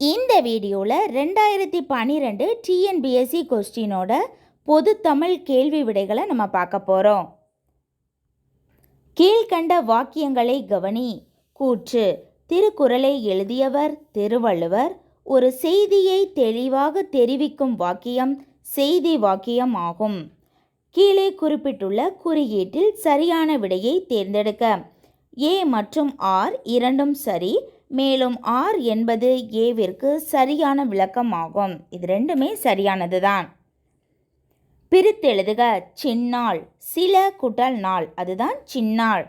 இந்த வீடியோவில் 2012 டிஎன்பிஎஸ்சி கொஸ்டினோட பொது தமிழ் கேள்வி விடைகளை நம்ம பார்க்க போகிறோம். கீழ்கண்ட வாக்கியங்களை கவனி. கூற்று: திருக்குறளை எழுதியவர் திருவள்ளுவர். ஒரு செய்தியை தெளிவாக தெரிவிக்கும் வாக்கியம் செய்தி வாக்கியம் ஆகும். கீழே குறிப்பிட்டுள்ள குறியீட்டில் சரியான விடையை தேர்ந்தெடுக்க. ஏ மற்றும் ஆர் இரண்டும் சரி, மேலும் ஆர் என்பது ஏவிற்கு சரியான விளக்கம் ஆகும். இது ரெண்டுமே சரியானது தான். பிரித்தெழுதுக. சின்னாள், சில குட்டல் நாள், அதுதான் சின்னாள்.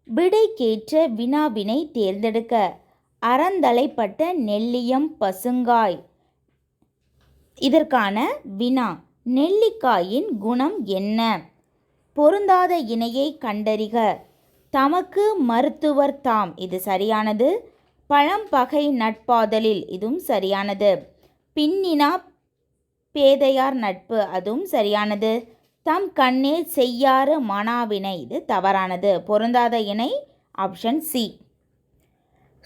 விடைக்கேற்ற வினாவினை தேர்ந்தெடுக்க. அறந்தலைப்பட்ட நெல்லியம் பசுங்காய். இதற்கான வினா: நெல்லிக்காயின் குணம் என்ன? பொருந்தாத இணையை கண்டறிக. தமக்கு மருத்துவர் தாம், இது சரியானது. பழம்பகை நட்பாதலில், இதுவும் சரியானது. பின்னினா பேதையார் நட்பு, அதுவும் சரியானது. தம் கண்ணே செய்யாறு மனாவினை, இது தவறானது. பொருந்தாத இணை ஆப்ஷன் சி.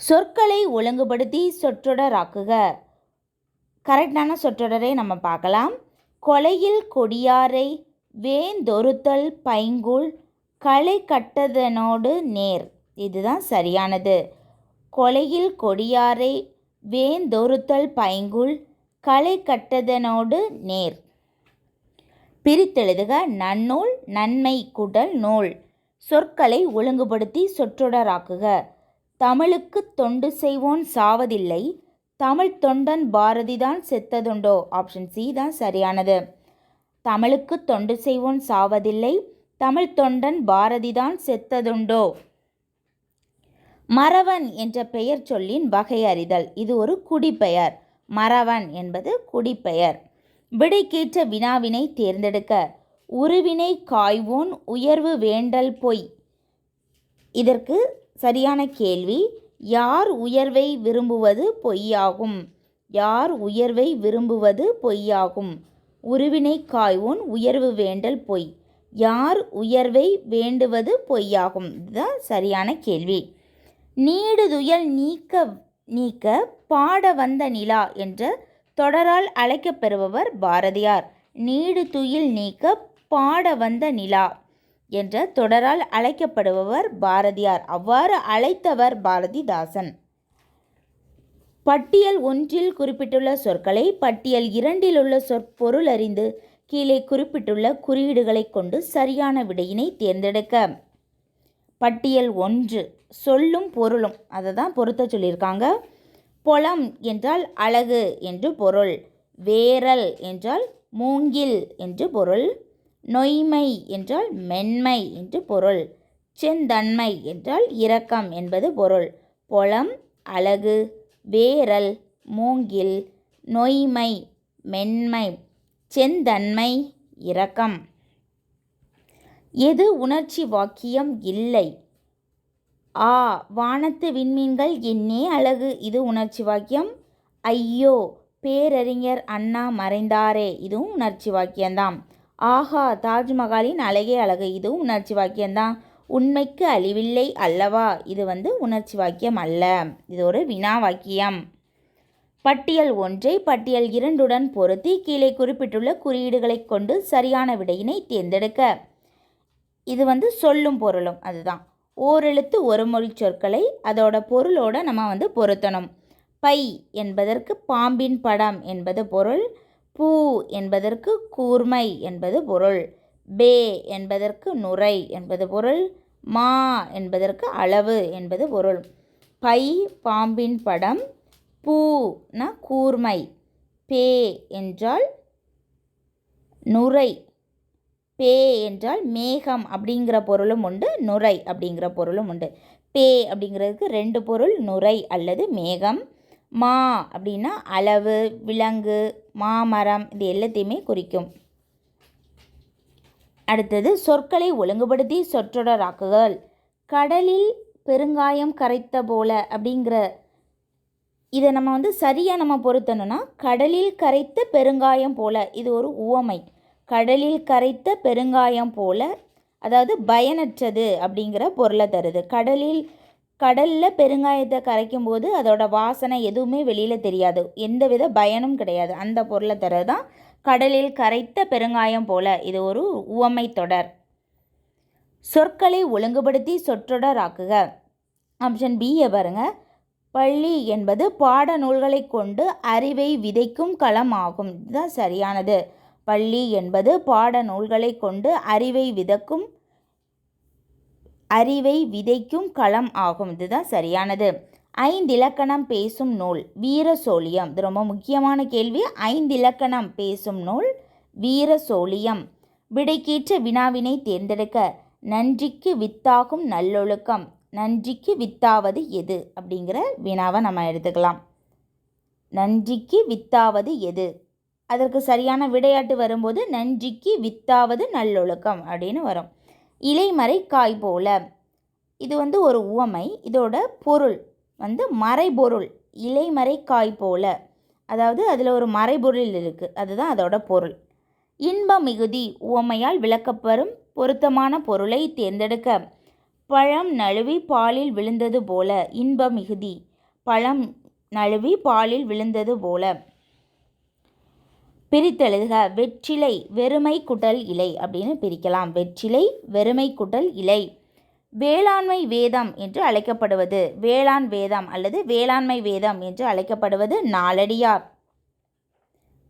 சொற்களை ஒழுங்குபடுத்தி சொற்றொடராக்குக. கரெக்டான சொற்றொடரை நம்ம பார்க்கலாம். கொலையில் கொடியாரை வேந்தொருத்தல் பைங்குல் களை கட்டதனோடு நேர், இதுதான் சரியானது. கொலையில் கொடியாரை வேந்தொருத்தல் பைங்குல் களை கட்டதனோடு நேர். பிரித்தெழுதுக. நன்னூல், நன்மை கூட்டல் நூல். சொற்களை ஒழுங்குபடுத்தி சொற்றொடராக்குக. தமிழுக்கு தொண்டு செய்வோன் சாவதில்லை, தமிழ் தொண்டன் பாரதிதான் செத்ததுண்டோ, ஆப்ஷன் சி தான் சரியானது. தமிழுக்கு தொண்டு செய்வோன் சாவதில்லை, தமிழ் தொண்டன் பாரதிதான் செத்ததுண்டோ. மறவன் என்ற பெயர் சொல்லின் வகை அறிதல். இது ஒரு குடிப்பெயர். மறவன் என்பது குடிப்பெயர். விடைக்கேற்ற வினாவினை தேர்ந்தெடுக்க. உருவினை காய்வோன் உயர்வு வேண்டல் பொய். இதற்கு சரியான கேள்வி: யார் உயர்வை விரும்புவது பொய்யாகும்? யார் உயர்வை விரும்புவது பொய்யாகும்? உருவினை காய்வோன் உயர்வு வேண்டல் பொய். யார் உயர்வை வேண்டுவது பொய்யாகும், இதுதான் சரியான கேள்வி. நீடுதுயல் நீக்க பாட வந்த நிலா என்ற தொடரால் அழைக்கப்பெறுபவர் பாரதியார். நீடுதுயில் நீக்க பாட வந்த நிலா என்ற தொடரால் அழைக்கப்படுபவர் பாரதியார். அவ்வாறு அழைத்தவர் பாரதிதாசன். பட்டியல் 1 குறிப்பிட்டுள்ள சொற்களை பட்டியல் 2 உள்ள சொற்பொருள் அறிந்து கீழே குறிப்பிட்டுள்ள குறியீடுகளை கொண்டு சரியான விடையினை தேர்ந்தெடுக்க. பட்டியல் 1 சொல்லும் பொருளும், அதை தான் பொருத்த சொல்லியிருக்காங்க. பொலம் என்றால் அழகு என்று பொருள். வேரல் என்றால் மூங்கில் என்று பொருள். நொய்மை என்றால் மென்மை என்று பொருள். செந்தன்மை என்றால் இரக்கம் என்பது பொருள். பொலம், அழகு, வேரல், மூங்கில், நொய்மை, மென்மை, செந்தன்மை, இரக்கம். எது உணர்ச்சி வாக்கியம் இல்லை? ஆ. வானத்து விண்மீன்கள் என்னே அழகு, இது உணர்ச்சி வாக்கியம். ஐயோ, பேரறிஞர் அண்ணா மறைந்தாரே, இதுவும் உணர்ச்சி வாக்கியம்தான். ஆஹா, தாஜ்மஹாலின் அழகே அழகு, இதுவும் உணர்ச்சி வாக்கியம்தான். உண்மைக்கு அழிவில்லை அல்லவா, இது உணர்ச்சி வாக்கியம் அல்ல, இது ஒரு வினா வாக்கியம். பட்டியல் 1 பட்டியல் 2 பொருத்தி கீழே குறிப்பிட்டுள்ள குறியீடுகளை கொண்டு சரியான விடையினை தேர்ந்தெடுக்க. இது சொல்லும் பொருளும், அதுதான். ஓரெழுத்து ஒரு மொழி சொற்களை அதோட பொருளோட நம்ம பொருத்தணும். பை என்பதற்கு பாம்பின் படம் என்பது பொருள். பூ என்பதற்கு கூர்மை என்பது பொருள். பே என்பதற்கு நுரை என்பது பொருள். மா என்பதற்கு அளவு என்பது பொருள். பை பாம்பின் படம், பூனா கூர்மை, பே என்றால் நுரை, பே என்றால் மேகம் அப்படிங்கிற பொருளும் உண்டு, நுரை அப்படிங்கிற பொருளும் உண்டு. பே அப்படிங்கிறதுக்கு 2 பொருள், நுரை அல்லது மேகம். மா அப்படின்னா அளவு, விலங்கு, மாமரம், இது எல்லாத்தையுமே குறிக்கும். அடுத்தது சொற்களை ஒழுங்குபடுத்தி சொற்றொடராக்குகள். கடலில் பெருங்காயம் கரைத்த போல அப்படிங்கிற இதை நம்ம சரியாக நம்ம பொருத்தணும்னா, கடலில் கரைத்த பெருங்காயம் போல, இது ஒரு உவமை. கடலில் கரைத்த பெருங்காயம் போல, அதாவது பயனற்றது அப்படிங்கிற பொருளை தருது. கடலில் கடலில் பெருங்காயத்தை கரைக்கும் போது அதோட வாசனை எதுவுமே வெளியில் தெரியாது, எந்தவித பயனும் கிடையாது. அந்த பொருளை தர தான் கடலில் கரைத்த பெருங்காயம் போல. இது ஒரு உவமை தொடர். சொற்களை ஒழுங்குபடுத்தி சொற்றொடர் ஆக்குக. ஆப்ஷன் பியை பாருங்க. பள்ளி என்பது பாட நூல்களை கொண்டு அறிவை விதைக்கும் களம் ஆகும். இதுதான் சரியானது. பள்ளி என்பது பாட நூல்களை கொண்டு அறிவை விதைக்கும் களம் ஆகும். இதுதான் சரியானது. 5 இலக்கணம் பேசும் நூல் வீரசோழியம். இது ரொம்ப முக்கியமான கேள்வி. 5 இலக்கணம் பேசும் நூல் வீரசோழியம். விடைக்கேற்ற வினாவினை தேர்ந்தெடுக்க. நன்றிக்கு வித்தாகும் நல்லொழுக்கம். நன்றிக்கு வித்தாவது எது அப்படிங்கிற வினாவை நம்ம எடுத்துக்கலாம். நன்றிக்கு வித்தாவது எது? அதற்கு சரியான விடையாட்டு வரும்போது நன்றிக்கு வித்தாவது நல்லொழுக்கம் அப்படின்னு வரும். இலைமறை காய் போல. இது ஒரு உவமை. இதோட பொருள் மறைபொருள். இலைமறை காய் போல, அதாவது அதில் ஒரு மறைபொருள் இருக்குது, அதுதான் அதோட பொருள். இன்ப மிகுதி உவமையால் விளக்கப்பெறும் பொருத்தமான பொருளை தேர்ந்தெடுக்க. பழம் நழுவி பாலில் விழுந்தது போல. இன்ப மிகுதி. பழம் நழுவி பாலில் விழுந்தது போல. பிரித்தெழுதுக. வெற்றிலை வெறுமை குட்டல் இலை அப்படின்னு பிரிக்கலாம். வெற்றிலை வெறுமை குட்டல் இலை. வேளாண்மை வேதம் என்று அழைக்கப்படுவது. வேளாண் வேதம் அல்லது வேளாண்மை வேதம் என்று அழைக்கப்படுவது நாலடியார்.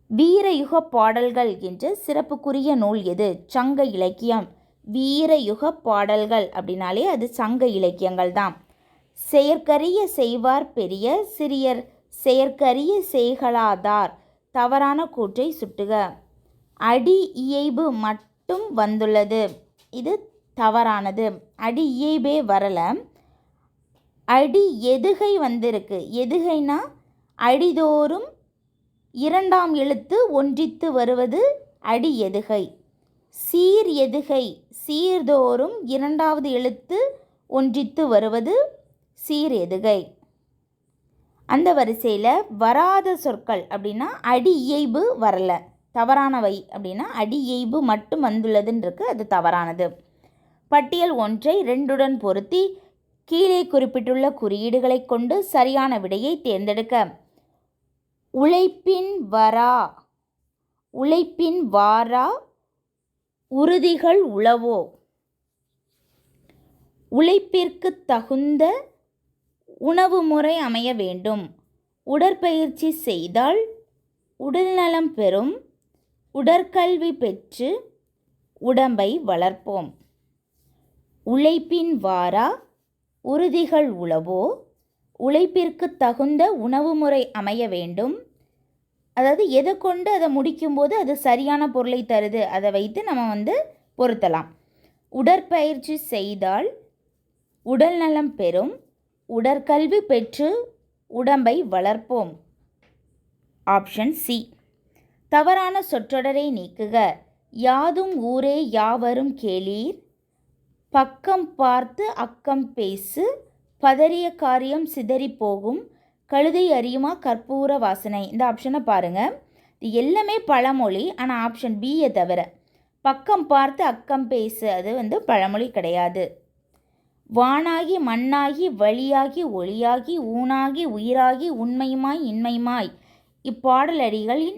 வீரயுக பாடல்கள் என்ற சிறப்புக்குரிய நூல் எது? சங்க இலக்கியம். வீரயுக பாடல்கள் அப்படின்னாலே அது சங்க இலக்கியங்கள் தான். செயற்கரிய செய்வார் பெரிய சிறியர் செயற்கரிய செய்களாதார். தவறான கூற்றை சுட்டுக. அடி இயைபு மட்டும் வந்துள்ளது. இது தவறானது. அடி இயைபே வரல. அடி எதுகை வந்திருக்கு. எதுகைனா அடிதோறும் 2ஆம் எழுத்து ஒன்றித்து வருவது அடி எதுகை. சீர் எதுகை. சீர்தோறும் 2வது எழுத்து ஒன்றித்து வருவது சீர் எதுகை. அந்த வரிசையில் வராத சொற்கள் அப்படின்னா அடி இயைபு வரல, தவறானவை. அப்படின்னா அடி இயைபு மட்டும் வந்துள்ளதுன்னு இருக்கு, அது தவறானது. பட்டியல் 1ஐ 2உடன் பொருத்தி கீழே குறிப்பிட்டுள்ள குறியீடுகளை கொண்டு சரியான விடையை தேர்ந்தெடுக்க. உழைப்பின் வாரா உறுதிகள் உளவோ. உழைப்பிற்கு தகுந்த உணவு முறை அமைய வேண்டும். உடற்பயிற்சி செய்தால் உடல்நலம் பெறும். உடற்கல்வி பெற்று உடம்பை வளர்ப்போம். உழைப்பின் வாரா உறுதிகள் உளவோ. உழைப்பிற்கு தகுந்த உணவு முறை அமைய வேண்டும். அதாவது எதை கொண்டு அதை முடிக்கும்போது அது சரியான பொருளை தருது, அதை வைத்து நம்ம பொருத்தலாம். உடற்பயிற்சி செய்தால் உடல் நலம் பெறும். உடற்கல்வி பெற்று உடம்பை வளர்ப்போம். Option C. தவறான சொற்றொடரை நீக்குக. யாதும் ஊரே யாவரும் கேளீர். பக்கம் பார்த்து அக்கம் பேசு. பதறிய காரியம் சிதறி போகும். கழுதை அறியுமா கற்பூர வாசனை. இந்த ஆப்ஷனை பாருங்கள். இது எல்லாமே பழமொழி, ஆனால் ஆப்ஷன் பியை தவிர. பக்கம் பார்த்து அக்கம் பேசு அது பழமொழி கிடையாது. வானாகி மண்ணாகி வழியாகி ஒளியாகி ஊனாகி உயிராகி உண்மையுமாய் இன்மையுமாய். இப்பாடல் அடிகளின்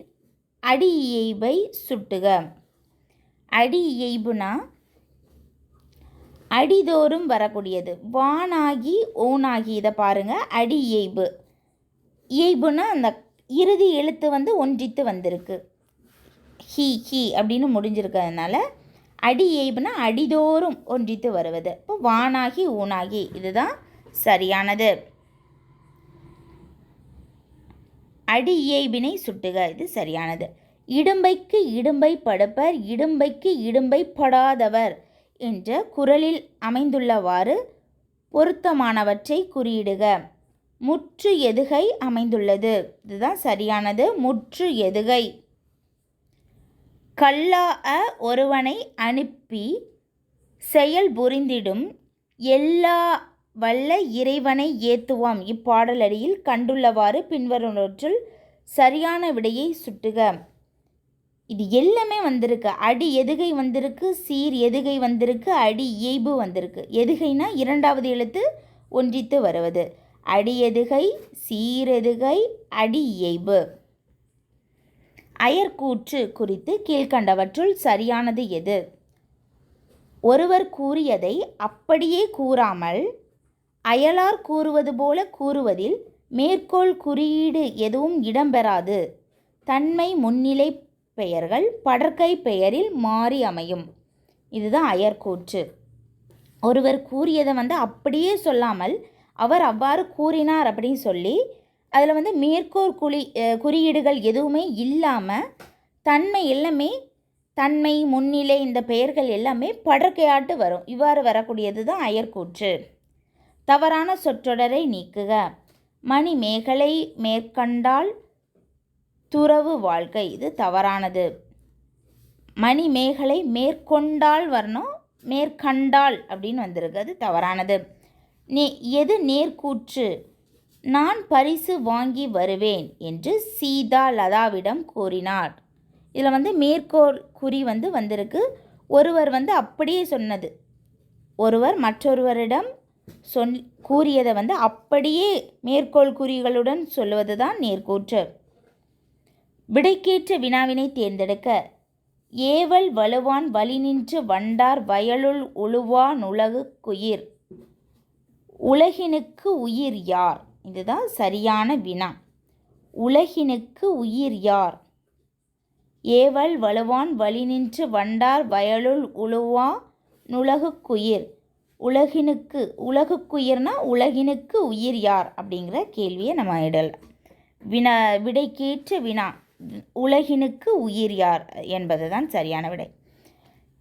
அடி இயைபை சுட்டுக. அடி இயைபுனா அடிதோறும் வரக்கூடியது. வானாகி ஊனாகி, இதை பாருங்கள், அடி இயைபு. இயைபுனா அந்த இறுதி எழுத்து ஒன்றித்து வந்திருக்கு. ஹி அப்படின்னு முடிஞ்சிருக்கிறதுனால அடி இயைபுனா அடிதோறும் ஒன்றித்து வருவது. இப்போ வானாகி ஊனாகி, இதுதான் சரியானது. அடி இயைபினை சுட்டுக, இது சரியானது. இடும்பைக்கு இடும்பை படுப்பர் இடும்பைக்கு இடும்பை படாதவர் என்ற குறளில் அமைந்துள்ளவாறு பொருத்தமானவற்றை குறியிடுக. முற்று எதுகை அமைந்துள்ளது. இதுதான் சரியானது. முற்று எதுகை. கல்லாஅ ஒருவனை அனுப்பி செயல் புரிந்திடும் எல்லா வல்ல இறைவனை ஏத்துவோம். இப்பாடலடியில் கண்டுள்ளவாறு பின்வருவனவற்றுள் சரியான விடையை சுட்டுக. இது எல்லாமே வந்திருக்கு. அடி எதுகை வந்திருக்கு, சீர் எதுகை வந்திருக்கு, அடி இயைபு வந்திருக்கு. எதுகைனா 2வது எழுத்து ஒன்றித்து வருவது. அடியெதுகை, சீரெதுகை, அடி இயைபு. அயர்க்கூற்று குறித்து கீழ்க்கண்டவற்றுள் சரியானது எது? ஒருவர் கூறியதை அப்படியே கூறாமல் அயலார் கூறுவது போல கூறுவதில் மேற்கோள் குறியீடு எதுவும் இடம்பெறாது. தன்மை முன்னிலை பெயர்கள் படர்க்கை பெயரில் மாறி அமையும். இதுதான் அயர்க்கூற்று. ஒருவர் கூறியதை அப்படியே சொல்லாமல் அவர் அவ்வாறு கூறினார் அப்படின்னு சொல்லி அதில் மேற்கோள் குறியீடுகள் எதுவுமே இல்லாமல் தன்மை எல்லாமே தன்மை முன்னிலை இந்த பெயர்கள் எல்லாமே படர்க்கையாட்டு வரும். இவ்வாறு வரக்கூடியது தான் அயர்க்கூற்று. தவறான சொற்றொடரை நீக்குக. மணிமேகலை மேற்கண்டால் துறவு வாழ்க்கை. இது தவறானது. மணிமேகலை மேற்கொண்டால் வரணும், மேற்கண்டால் அப்படின்னு வந்திருக்கு. அது தவறானது. எது நேர்க்கூற்று? நான் பரிசு வாங்கி வருவேன் என்று சீதா லதாவிடம் கூறினார். இதில் மேற்கோள் குறி வந்திருக்கு. ஒருவர் அப்படியே சொன்னது. ஒருவர் மற்றொருவரிடம் கூறியதை அப்படியே மேற்கோள் குறிகளுடன் சொல்லுவது தான் நேர்க்கூற்று. விடைக்கேற்ற வினாவினை தேர்ந்தெடுக்க. ஏவல் வலுவான் வழி நின்று வண்டார் வயலுள் உழுவா நுலகு குயிர். உலகினுக்கு உயிர் யார்? இதுதான் சரியான வினா. உலகினுக்கு உயிர் யார்? ஏவல் வலுவான் வழி நின்று வண்டார் வயலுள் உழுவா நுலகு குயிர். உலகுக்குயிர்னா உலகினுக்கு உயிர் யார் அப்படிங்கிற கேள்வியை நம்ம இடலாம். விடைக்கேற்ற வினா உலகினுக்கு உயிர் யார் என்பது தான் சரியான விடை.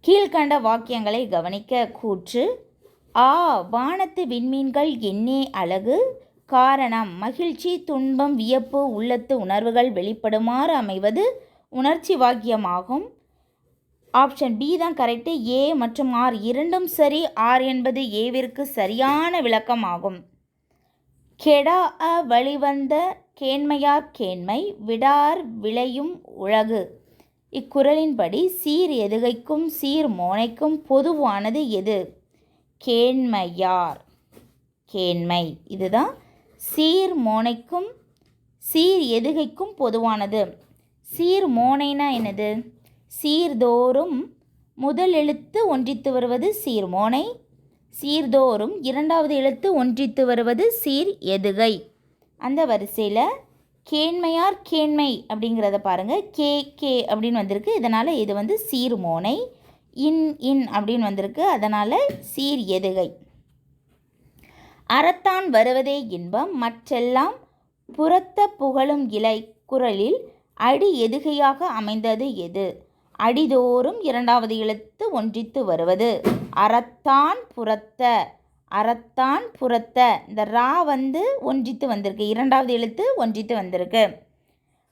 கீழ்கண்ட வாக்கியங்களை கவனிக்க. கூற்று ஆ வானத்து விண்மீன்கள் என்னே அழகு. காரணம் மகிழ்ச்சி, துன்பம், வியப்பு, உள்ளத்து உணர்வுகள் வெளிப்படுமாறு அமைவது உணர்ச்சி வாக்கியமாகும். ஆப்ஷன் பி தான் கரெக்டு. ஏ மற்றும் ஆர் இரண்டும் சரி. ஆர் என்பது ஏவிற்கு சரியான விளக்கமாகும். கெடா வழிவந்த கேண்மையார் கேண்மை விடார் விளையும் உலகு. இக்குறளின்படி சீர் எதுகைக்கும் சீர் மோனைக்கும் பொதுவானது எது? கேண்மையார். கேண்மை. இதுதான் சீர் மோனைக்கும் சீர் எதுகைக்கும் பொதுவானது. சீர் மோனைனா என்னது? சீர்தோறும் முதல் எழுத்து ஒன்றித்து வருவது சீர்மோனை. சீர்தோறும் இரண்டாவது எழுத்து ஒன்றித்து வருவது சீர் எதுகை. அந்த வரிசையில் கேண்மையார் கேண்மை அப்படிங்கிறத பாருங்கள். கே கே அப்படின்னு வந்திருக்கு. இதனால் இது சீர்மோனை. இன் அப்படின்னு வந்திருக்கு. அதனால் சீர் எதுகை. அறத்தான் வருவதே இன்பம் மற்றெல்லாம் புறத்த புகழும் இலை. குறளில் அடி எதுகையாக அமைந்தது எது? அடிதோறும் இரண்டாவது எழுத்து ஒன்றித்து வருவது. அறத்தான் புறத்த. அறத்தான் புறத்த. இந்த ரா ஒன்றித்து வந்திருக்கு. இரண்டாவது எழுத்து ஒன்றித்து வந்திருக்கு.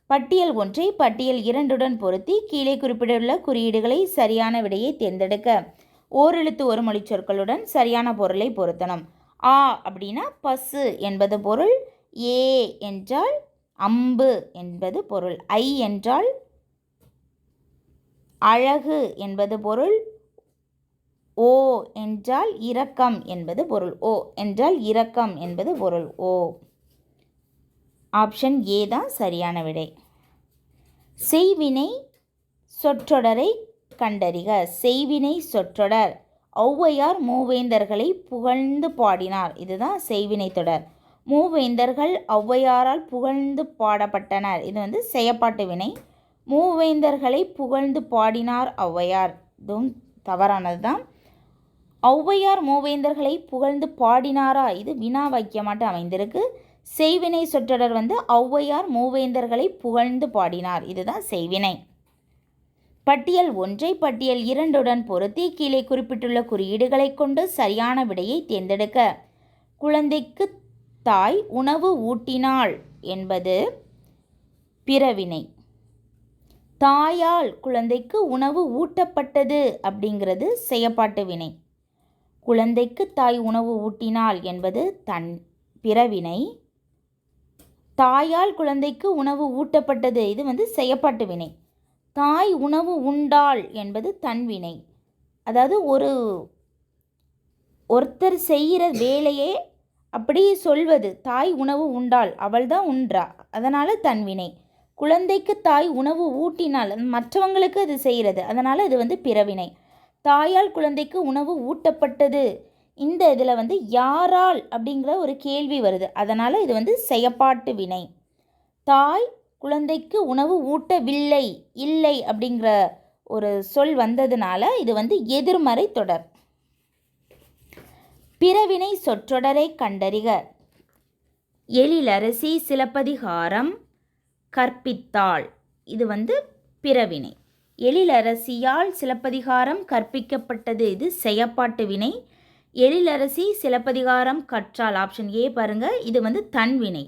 பட்டியல் ஒன்றை பட்டியல் இரண்டுடன் பொருத்தி கீழே குறிப்பிட்டுள்ள குறியீடுகளை சரியான விடையை தேர்ந்தெடுக்க. ஓரெழுத்து ஒரு மொழி சொற்களுடன் சரியான பொருளை பொருத்தணும். ஆ அப்படின்னா பசு என்பது பொருள். ஏ என்றால் அம்பு என்பது பொருள். ஐ என்றால் அழகு என்பது பொருள். ஓ என்றால் இரக்கம் என்பது பொருள். ஓ என்றால் இரக்கம் என்பது பொருள். ஓ. ஆப்ஷன் ஏ தான் சரியான விடை. செய்வினை சொற்றொடரை கண்டறிக. செய்வினை சொற்றொடர். ஔவையார் மூவேந்தர்களை புகழ்ந்து பாடினார். இதுதான் செய்வினை தொடர். மூவேந்தர்கள் ஔவையாரால் புகழ்ந்து பாடப்பட்டனர். இது செயப்பாட்டு வினை. மூவேந்தர்களை புகழ்ந்து பாடினார் ஔவையார். இதுவும் தவறானது தான். ஔவையார் மூவேந்தர்களை புகழ்ந்து பாடினாரா? இது வினா வாக்கியமாட்டு அமைந்திருக்கு. செய்வினை சொற்றொடர் ஔவையார் மூவேந்தர்களை புகழ்ந்து பாடினார். இதுதான் செய்வினை. பட்டியல் ஒன்றை பட்டியல் இரண்டுடன் பொருத்தி கீழே குறிப்பிட்டுள்ள குறியீடுகளை கொண்டு சரியான விடையை தேர்ந்தெடுக்க. குழந்தைக்கு தாய் உணவு ஊட்டினாள் என்பது பிறவினை. தாயால் குழந்தைக்கு உணவு ஊட்டப்பட்டது அப்படிங்கிறது செயப்பாட்டு வினை. குழந்தைக்கு தாய் உணவு ஊட்டினாள் என்பது பிறவினை. தாயால் குழந்தைக்கு உணவு ஊட்டப்பட்டது இது செயப்பாட்டு வினை. தாய் உணவு உண்டாள் என்பது தன்வினை. அதாவது ஒருத்தர் செய்கிற வேலையே அப்படி சொல்வது. தாய் உணவு உண்டாள், அவள்தான் உண்றா, அதனால் தன்வினை. குழந்தைக்கு தாய் உணவு ஊட்டினால் மற்றவங்களுக்கு அது செய்கிறது, அதனால் இது வந்து பிறவினை. தாயால் குழந்தைக்கு உணவு ஊட்டப்பட்டது, இந்த இதில் யாரால் அப்படிங்கிற ஒரு கேள்வி வருது, அதனால் இது செயப்பாட்டு வினை. தாய் குழந்தைக்கு உணவு ஊட்டவில்லை, இல்லை அப்படிங்கிற ஒரு சொல் வந்ததுனால இது எதிர்மறை தொடர். பிறவினை சொற்றொடரை கண்டறிக. எழிலரசி சிலப்பதிகாரம் கற்பித்தாள், இது பிறவினை. எழிலரசியால் சிலப்பதிகாரம் கற்பிக்கப்பட்டது, இது செயப்பாட்டு வினை. எழிலரசி சிலப்பதிகாரம் கற்றாள், ஆப்ஷன் ஏ பாருங்க, இது தன்வினை.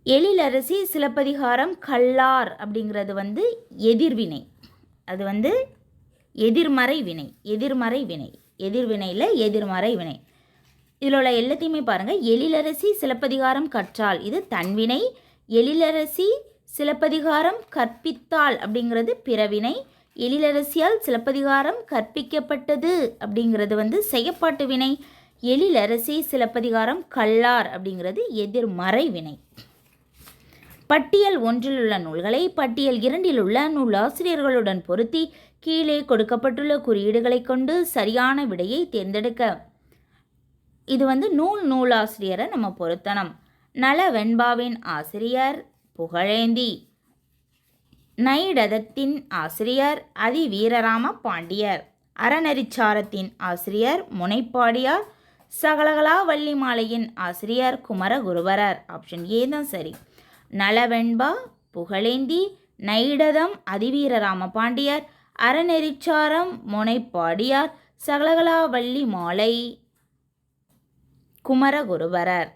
எழிலரசி சிலப்பதிகாரம் கல்லார் அப்படிங்கிறது எதிர்வினை, அது எதிர்மறை வினை. எதிர்மறை வினை, எதிர்வினையில் எதிர்மறை வினை. இதில் உள்ள எல்லாத்தையுமே பாருங்கள். எழிலரசி சிலப்பதிகாரம் கற்றாள், இது தன்வினை. எழிலரசி சிலப்பதிகாரம் கற்பித்தாள் அப்படிங்கிறது பிறவினை. எழிலரசியால் சிலப்பதிகாரம் கற்பிக்கப்பட்டது அப்படிங்கிறது செயப்பாட்டு வினை. எழிலரசி சிலப்பதிகாரம் கல்லார் அப்படிங்கிறது எதிர்மறை வினை. பட்டியல் 1 உள்ள நூல்களை பட்டியல் 2 உள்ள நூலாசிரியர்களுடன் பொருத்தி கீழே கொடுக்கப்பட்டுள்ள குறியீடுகளை கொண்டு சரியான விடையை தேர்ந்தெடுக்க. இது நூலாசிரியரை நம்ம பொருத்தணும். நலவெண்பாவின் ஆசிரியர் புகழேந்தி. நைடதத்தின் ஆசிரியர் அதிவீரராம பாண்டியர். அறநெறிச்சாரத்தின் ஆசிரியர் முனைப்பாடியார். சகலகலா வள்ளி மாலையின் ஆசிரியர் குமரகுருபரர். ஆப்ஷன் ஏ தான் சரி. நலவெண்பா புகழேந்தி, நைடதம் அதிவீரராம பாண்டியர், அறநெறிச்சாரம் முனைப்பாடியார், சகலகலா வள்ளி மாலை குமரகுருபரர்.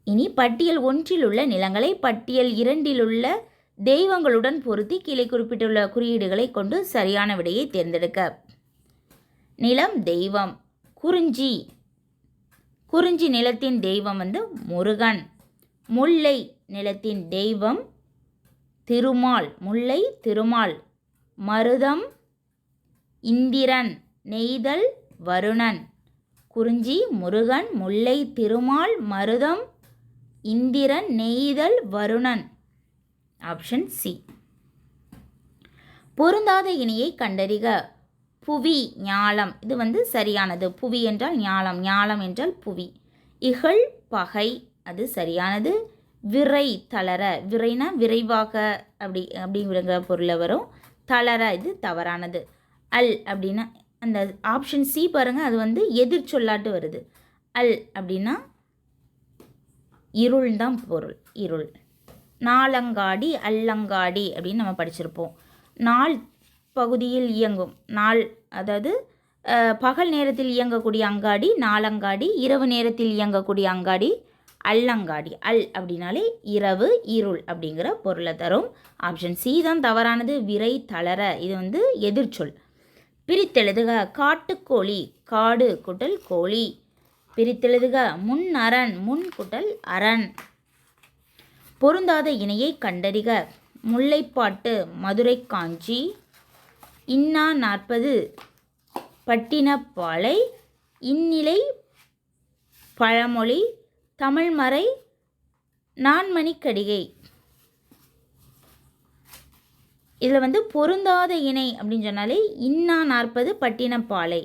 இனி பட்டியல் 1 உள்ள நிலங்களை பட்டியல் 2 உள்ள தெய்வங்களுடன் பொருத்தி கீழே குறிப்பிட்டுள்ள குறியீடுகளை கொண்டு சரியான விடையை தேர்ந்தெடுக்க. நிலம் தெய்வம் குறிஞ்சி. குறிஞ்சி நிலத்தின் தெய்வம் முருகன். முல்லை நிலத்தின் தெய்வம் திருமால், முல்லை திருமால். மருதம் இந்திரன், நெய்தல் வருணன். குறிஞ்சி முருகன், முல்லை திருமால், மருதம் இந்திரன், நெய்தல் வருணன். Option C. பொருந்தாத இணையை கண்டறிக. புவி ஞாலம், இது சரியானது. புவி என்றால் ஞாலம், ஞாலம் என்றால் புவி. இகழ் பகை, அது சரியானது. விரை தளர, விரைனா விரைவாக அப்படிங்கிற பொருளில் வரும். தளர இது தவறானது. அல் அப்படின்னா அந்த ஆப்ஷன் சி பாருங்கள், அது எதிர்ச்சொல்லாட்டு வருது. அல் அப்படின்னா இருள் தான் பொருள், இருள். நாளங்காடி அல்லங்காடி அப்படின்னு நம்ம படிச்சிருப்போம். நாள் பகுதியில் இயங்கும், நாள் அதாவது பகல் நேரத்தில் இயங்கக்கூடிய அங்காடி நாளங்காடி, இரவு நேரத்தில் இயங்கக்கூடிய அங்காடி அல்லங்காடி. அல் அப்படின்னாலே இரவு, இருள் அப்படிங்கிற பொருளை தரும். ஆப்ஷன் சி தான் தவறானது. விரை தளர இது எதிர்ச்சொல். பிரித்தெழுதுக. காட்டுக்கோழி, காடு குட்டல் கோழி. பிரித்தெழுதுக. முன் அரண், முன் குட்டல் அரண். பொருந்தாத இணையை கண்டறிக. முல்லைப்பாட்டு மதுரை காஞ்சி. இன்னா 40 பட்டினப்பாலை. இந்நிலை பழமொழி. தமிழ்மறை நான்மணிக்கடிகை. இதில் பொருந்தாத இணை அப்படின்னு சொன்னாலே இன்னா 40 பட்டினப்பாலை.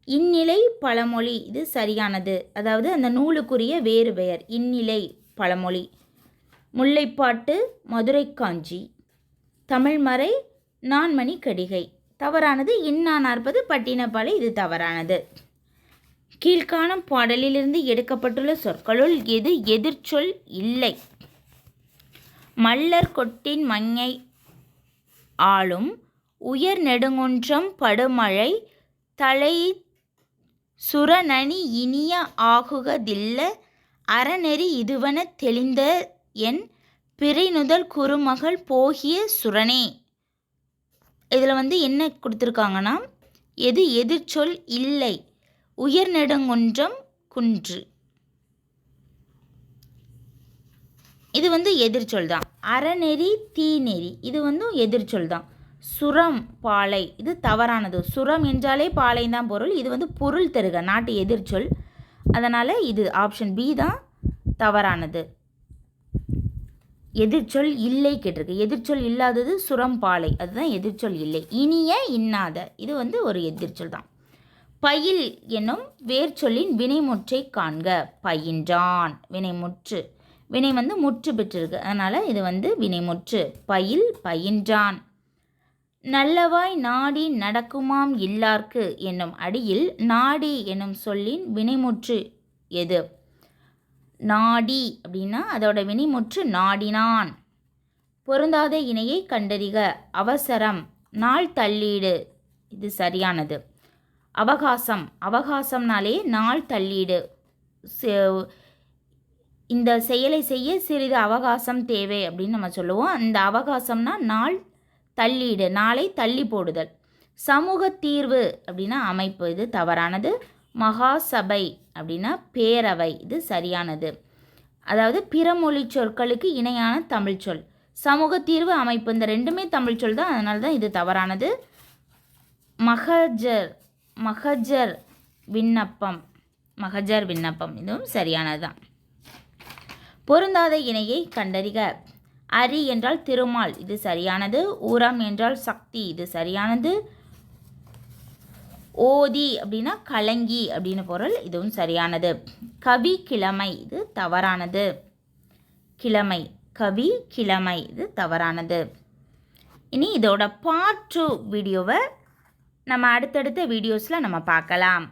இந்நிலை பழமொழி, இது சரியானது. அதாவது அந்த நூலுக்குரிய வேறு பெயர் இந்நிலை பழமொழி. முல்லைப்பாட்டு மதுரை காஞ்சி. தமிழ்மறை நான்மணிக்கடிகை தவறானது. இன்னா 40 பட்டினப்பாலை, இது தவறானது. கீழ்காணும் பாடலிலிருந்து எடுக்கப்பட்டுள்ள சொற்களுள் எது எதிர்ச்சொல் இல்லை? மல்லர் கொட்டின் மங்கை ஆளும் உயர் நெடுங்குன்றம் படுமழை தலை சுரநனி இனிய ஆகுகதில்ல அறநெறி இதுவன தெளிந்த என் பிறைநுதல் குறுமகள் போகிய சுரனே. இதில் என்ன கொடுத்துருக்காங்கன்னா, எது எதிர்ச்சொல் இல்லை? உயர் நெடுங்குன்றம் குன்று, இது எதிர்ச்சொல் தான். அறநெறி தீநெறி, இது எதிர்ச்சொல் தான். சுரம் பாலை இது தவறானது. சுரம் என்றாலே பாலை தான் பொருள். இது வந்து பொருள் தருக நாட்டு எதிர்ச்சொல். அதனால் இது ஆப்ஷன் பி தான் தவறானது. எதிர்ச்சொல் இல்லை கேட்டிருக்கு. எதிர்ச்சொல் இல்லாதது சுரம் பாலை, அதுதான் எதிர்ச்சொல் இல்லை. இனிய இன்னாத இது வந்து ஒரு எதிர்ச்சொல் தான். பயில் என்னும் வேர்ச்சொல்லின் வினைமுற்றை காண்க. பயின்றான் வினைமுற்று, வினை வந்து முற்று பெற்றிருக்கு, அதனால் இது வந்து வினைமுற்று. பயில் பயின்றான். நல்லவாய் நாடி நடக்குமாம் இல்லார்க்கு என்னும் அடியில் நாடி என்னும் சொல்லின் வினைமுற்று எது? நாடி அப்படின்னா அதோட வினைமுற்று நாடினான். பொருந்தாத இணையை கண்டறிக. அவசரம், நாள் தள்ளீடு இது சரியானது. அவகாசம், அவகாசம்னாலே நாள் தள்ளீடு. இந்த செயலை செய்ய சிறிது அவகாசம் தேவை அப்படின்னு நம்ம சொல்லுவோம். அந்த அவகாசம்னா நாள் தள்ளீடு, நாளை தள்ளி போடுதல். சமூக தீர்வு அப்படின்னா அமைப்பு, இது தவறானது. மகாசபை அப்படின்னா பேரவை, இது சரியானது. அதாவது பிறமொழி சொற்களுக்கு இணையான தமிழ் சொல். சமூக தீர்வு அமைப்பு இந்த ரெண்டுமே தமிழ் சொல் தான், அதனால தான் இது தவறானது. மகஜர், மகஜர் விண்ணப்பம், மகஜர் விண்ணப்பம் இதுவும் சரியானது தான். பொருந்தாத இணையை கண்டறிக. அரி என்றால் திருமால், இது சரியானது. உரம் என்றால் சக்தி, இது சரியானது. ஓதி அப்படின்னா கலங்கி அப்படின்னு பொருள், இதுவும் சரியானது. கவி கிழமை, இது தவறானது. கிழமை, கவி கிழமை, இது தவறானது. இனி இதோட பார்ட் 2 வீடியோவை நம்ம அடுத்தடுத்த வீடியோஸில் நம்ம பார்க்கலாம்.